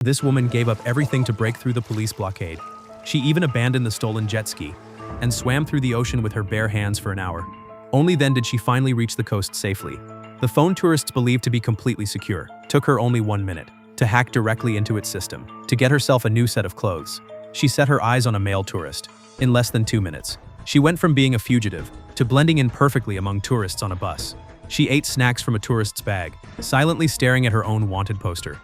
This woman gave up everything to break through the police blockade. She even abandoned the stolen jet ski and swam through the ocean with her bare hands for an hour. Only then did she finally reach the coast safely. The phone tourists believed to be completely secure took her only 1 minute to hack directly into its system, to get herself a new set of clothes. She set her eyes on a male tourist. In less than 2 minutes, she went from being a fugitive to blending in perfectly among tourists on a bus. She ate snacks from a tourist's bag, silently staring at her own wanted poster.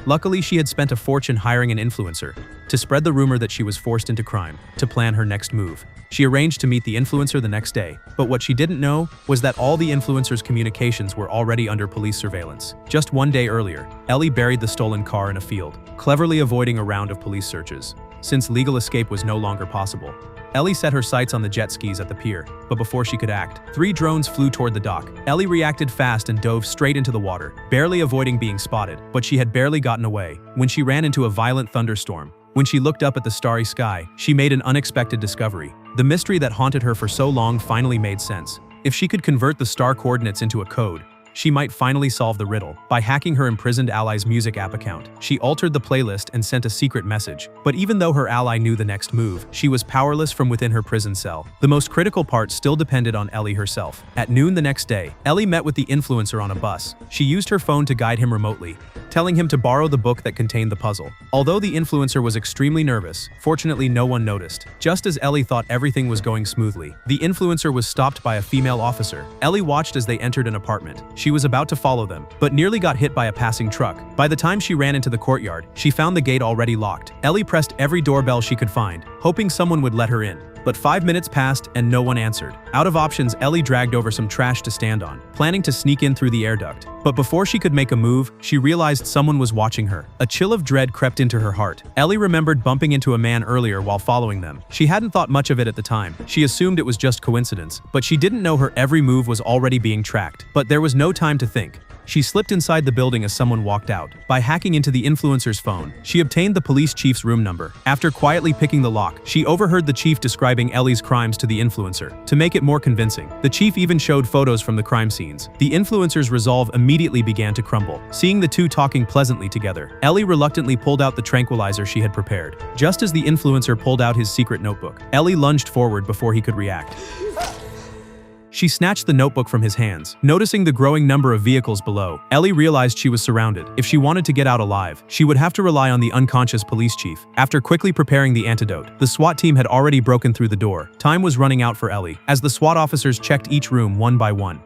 Luckily, she had spent a fortune hiring an influencer to spread the rumor that she was forced into crime, to plan her next move. She arranged to meet the influencer the next day, but what she didn't know was that all the influencer's communications were already under police surveillance. Just 1 day earlier, Ellie buried the stolen car in a field, cleverly avoiding a round of police searches. Since legal escape was no longer possible, Ellie set her sights on the jet skis at the pier, but before she could act, 3 drones flew toward the dock. Ellie reacted fast and dove straight into the water, barely avoiding being spotted, but she had barely gotten away when she ran into a violent thunderstorm. When she looked up at the starry sky, she made an unexpected discovery. The mystery that haunted her for so long finally made sense. If she could convert the star coordinates into a code, she might finally solve the riddle. By hacking her imprisoned ally's music app account, she altered the playlist and sent a secret message. But even though her ally knew the next move, she was powerless from within her prison cell. The most critical part still depended on Ellie herself. At noon the next day, Ellie met with the influencer on a bus. She used her phone to guide him remotely, telling him to borrow the book that contained the puzzle. Although the influencer was extremely nervous, fortunately no one noticed. Just as Ellie thought everything was going smoothly, the influencer was stopped by a female officer. Ellie watched as they entered an apartment. She was about to follow them, but nearly got hit by a passing truck. By the time she ran into the courtyard, she found the gate already locked. Ellie pressed every doorbell she could find, hoping someone would let her in. But 5 minutes passed and no one answered. Out of options, Ellie dragged over some trash to stand on, planning to sneak in through the air duct. But before she could make a move, she realized someone was watching her. A chill of dread crept into her heart. Ellie remembered bumping into a man earlier while following them. She hadn't thought much of it at the time. She assumed it was just coincidence, but she didn't know her every move was already being tracked. But there was no time to think. She slipped inside the building as someone walked out. By hacking into the influencer's phone, she obtained the police chief's room number. After quietly picking the lock, she overheard the chief describing Ellie's crimes to the influencer. To make it more convincing, the chief even showed photos from the crime scenes. The influencer's resolve immediately began to crumble. Seeing the two talking pleasantly together, Ellie reluctantly pulled out the tranquilizer she had prepared. Just as the influencer pulled out his secret notebook, Ellie lunged forward before he could react. She snatched the notebook from his hands. Noticing the growing number of vehicles below, Ellie realized she was surrounded. If she wanted to get out alive, she would have to rely on the unconscious police chief. After quickly preparing the antidote, the SWAT team had already broken through the door. Time was running out for Ellie, as the SWAT officers checked each room one by one.